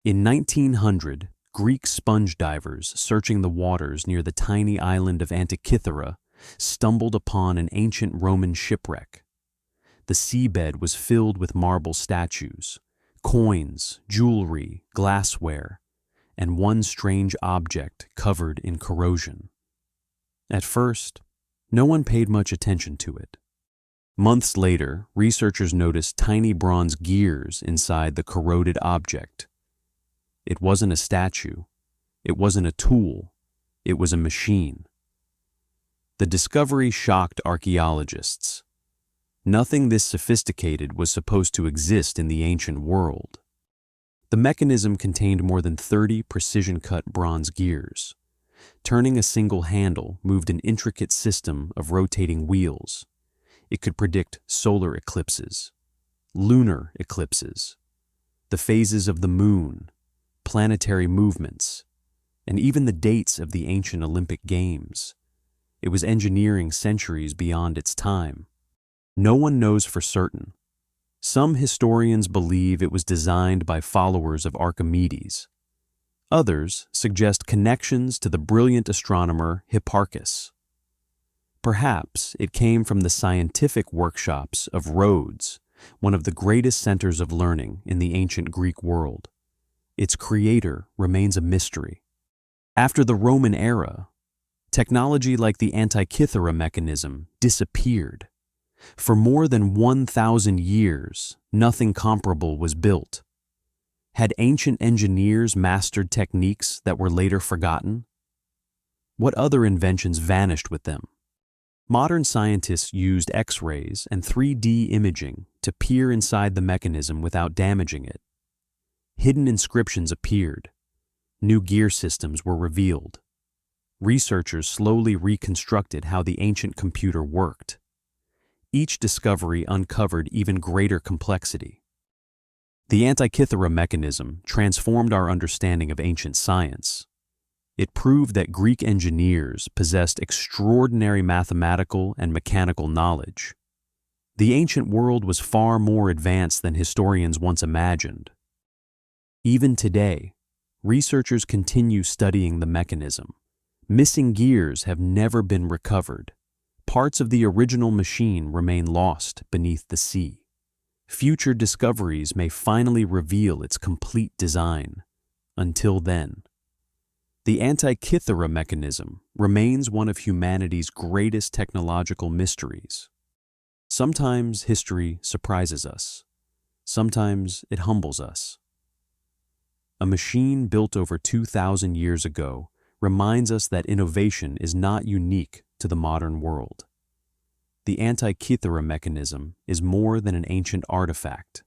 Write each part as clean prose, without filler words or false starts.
In 1900, Greek sponge divers searching the waters near the tiny island of Antikythera stumbled upon an ancient Roman shipwreck. The seabed was filled with marble statues, coins, jewelry, glassware, and one strange object covered in corrosion. At first, no one paid much attention to it. Months later, researchers noticed tiny bronze gears inside the corroded object. It wasn't a statue. It wasn't a tool. It was a machine. The discovery shocked archaeologists. Nothing this sophisticated was supposed to exist in the ancient world. The mechanism contained more than 30 precision-cut bronze gears. Turning a single handle moved an intricate system of rotating wheels. It could predict solar eclipses, lunar eclipses, the phases of the moon, planetary movements, and even the dates of the ancient Olympic Games. It was engineering centuries beyond its time. No one knows for certain. Some historians believe it was designed by followers of Archimedes. Others suggest connections to the brilliant astronomer Hipparchus. Perhaps it came from the scientific workshops of Rhodes, one of the greatest centers of learning in the ancient Greek world. Its creator remains a mystery. After the Roman era, technology like the Antikythera Mechanism disappeared. For more than 1,000 years, nothing comparable was built. Had ancient engineers mastered techniques that were later forgotten? What other inventions vanished with them? Modern scientists used X-rays and 3D imaging to peer inside the mechanism without damaging it. Hidden inscriptions appeared. New gear systems were revealed. Researchers slowly reconstructed how the ancient computer worked. Each discovery uncovered even greater complexity. The Antikythera Mechanism transformed our understanding of ancient science. It proved that Greek engineers possessed extraordinary mathematical and mechanical knowledge. The ancient world was far more advanced than historians once imagined. Even today, researchers continue studying the mechanism. Missing gears have never been recovered. Parts of the original machine remain lost beneath the sea. Future discoveries may finally reveal its complete design. Until then, the Antikythera Mechanism remains one of humanity's greatest technological mysteries. Sometimes history surprises us. Sometimes it humbles us. A machine built over 2,000 years ago reminds us that innovation is not unique to the modern world. The Antikythera Mechanism is more than an ancient artifact.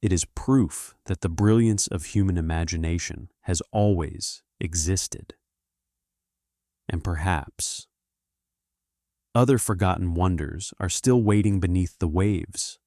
It is proof that the brilliance of human imagination has always existed. And perhaps other forgotten wonders are still waiting beneath the waves.